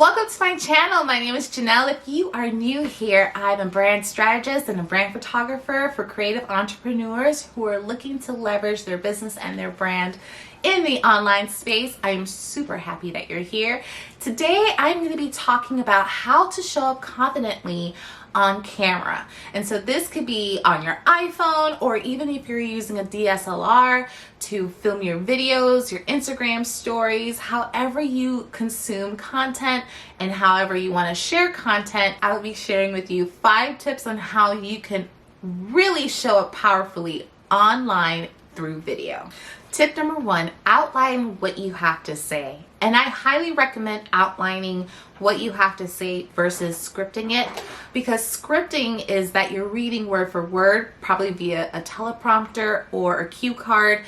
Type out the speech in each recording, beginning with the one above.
Welcome to my channel. My name is Janelle. If you are new here, I'm a brand strategist and a brand photographer for creative entrepreneurs who are looking to leverage their business and their brand in the online space. I am super happy that you're here. Today, I'm going to be talking about how to show up confidently on camera. And so this could be on your iPhone, or even if you're using a DSLR to film your videos, your Instagram stories, however you consume content and however you want to share content. I will be sharing with you 5 tips on how you can really show up powerfully online through video. Tip number 1, outline what you have to say. And I highly recommend outlining what you have to say versus scripting it, because scripting is that you're reading word for word, probably via a teleprompter or a cue card.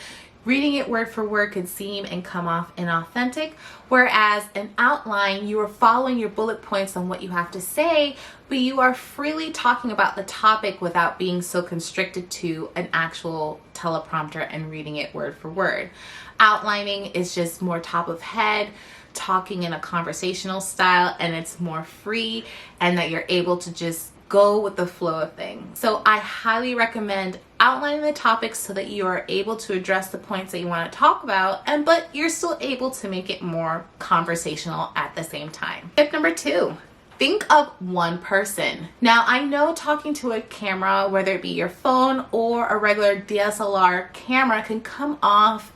Reading it word for word could seem and come off inauthentic, whereas an outline, you are following your bullet points on what you have to say, but you are freely talking about the topic without being so constricted to an actual teleprompter and reading it word for word. Outlining is just more top of head, talking in a conversational style, and it's more free, and that you're able to just go with the flow of things. So I highly recommend outlining the topics so that you are able to address the points that you want to talk about, but you're still able to make it more conversational at the same time. Tip number 2. Think of one person. Now, I know talking to a camera, whether it be your phone or a regular DSLR camera, can come off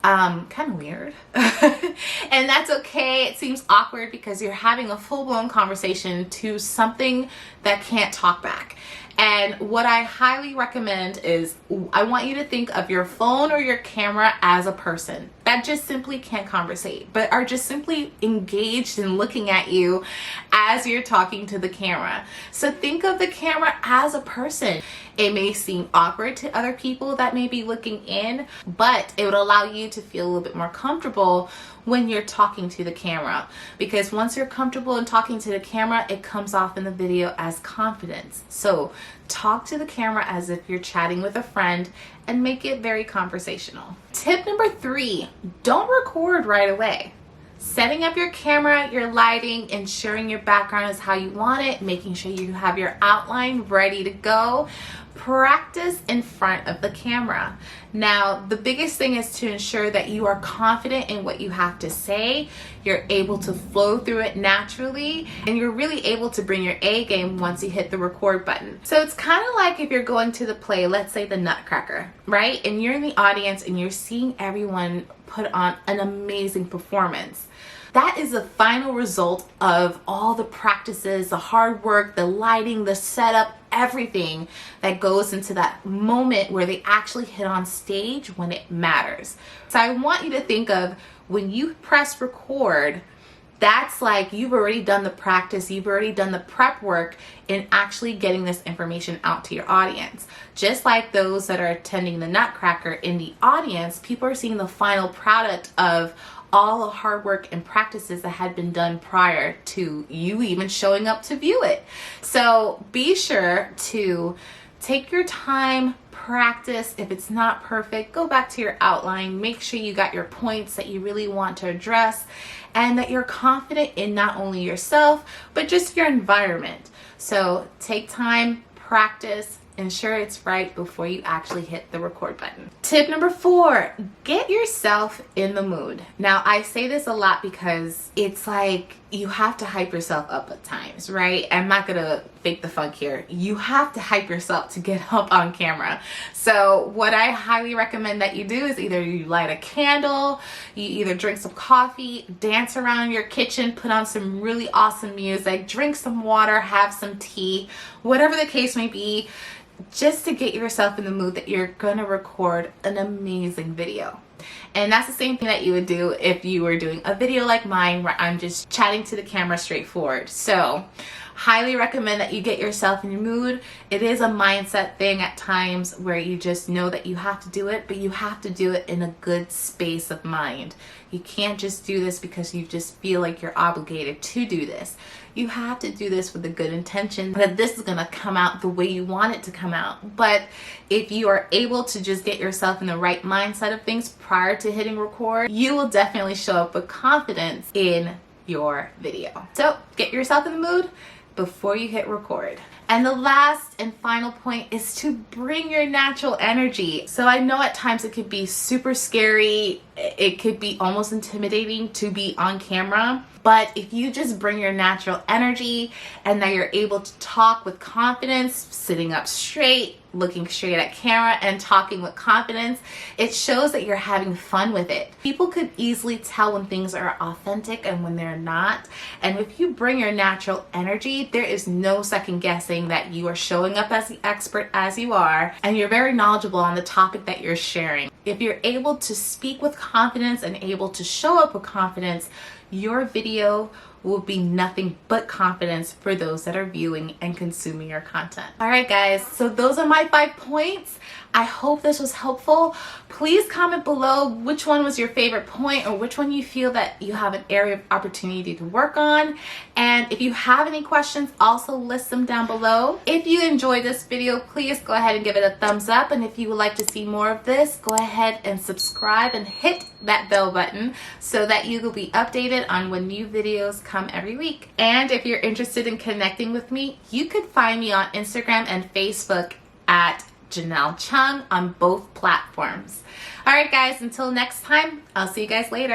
kind of weird. And that's okay. It seems awkward because you're having a full-blown conversation to something that can't talk back. And what I highly recommend is I want you to think of your phone or your camera as a person that just simply can't conversate, but are just simply engaged in looking at you as you're talking to the camera. So think of the camera as a person. It may seem awkward to other people that may be looking in, but it would allow you to feel a little bit more comfortable when you're talking to the camera, because once you're comfortable in talking to the camera, it comes off in the video as confidence. So talk to the camera as if you're chatting with a friend and make it very conversational. Tip number 3, don't record right away. Setting up your camera, your lighting, ensuring your background is how you want it, making sure you have your outline ready to go. Practice in front of the camera. Now, the biggest thing is to ensure that you are confident in what you have to say, you're able to flow through it naturally, and you're really able to bring your A game once you hit the record button. So it's kind of like if you're going to the play, let's say the Nutcracker, right? And you're in the audience and you're seeing everyone put on an amazing performance. That is the final result of all the practices, the hard work, the lighting, the setup, everything that goes into that moment where they actually hit on stage when it matters. So I want you to think of when you press record, that's like you've already done the practice, you've already done the prep work in actually getting this information out to your audience. Just like those that are attending the Nutcracker, in the audience, people are seeing the final product of all the hard work and practices that had been done prior to you even showing up to view it. So be sure to take your time, practice. If it's not perfect, go back to your outline, make sure you got your points that you really want to address, and that you're confident in not only yourself, but just your environment. So take time, practice, ensure it's right before you actually hit the record button. Tip number 4, get yourself in the mood. Now, I say this a lot because it's like you have to hype yourself up at times, right? I'm not gonna fake the funk here. You have to hype yourself to get up on camera. So what I highly recommend that you do is either you light a candle, you either drink some coffee, dance around your kitchen, put on some really awesome music, drink some water, have some tea, whatever the case may be, just to get yourself in the mood that you're gonna record an amazing video. And that's the same thing that you would do if you were doing a video like mine where I'm just chatting to the camera straightforward. So highly recommend that you get yourself in your mood. It is a mindset thing at times where you just know that you have to do it, but you have to do it in a good space of mind. You can't just do this because you just feel like you're obligated to do this. You have to do this with a good intention that this is going to come out the way you want it to come out. But if you are able to just get yourself in the right mindset of things prior to hitting record, you will definitely show up with confidence in your video. So get yourself in the mood before you hit record. And the last and final point is to bring your natural energy. So I know at times it could be super scary. It could be almost intimidating to be on camera. But if you just bring your natural energy and that you're able to talk with confidence, sitting up straight, looking straight at camera and talking with confidence, it shows that you're having fun with it. People could easily tell when things are authentic and when they're not. And if you bring your natural energy, there is no second guessing that you are showing up as the expert as you are, and you're very knowledgeable on the topic that you're sharing. If you're able to speak with confidence and able to show up with confidence, your video will be nothing but confidence for those that are viewing and consuming your content. All right, guys, so those are my 5 points. I hope this was helpful. Please comment below which one was your favorite point or which one you feel that you have an area of opportunity to work on. And if you have any questions, also list them down below. If you enjoyed this video, please go ahead and give it a thumbs up. And if you would like to see more of this, go ahead and subscribe and hit that bell button so that you will be updated on when new videos come every week. And if you're interested in connecting with me, you could find me on Instagram and Facebook at Janelle Chung on both platforms. All right, guys, until next time, I'll see you guys later.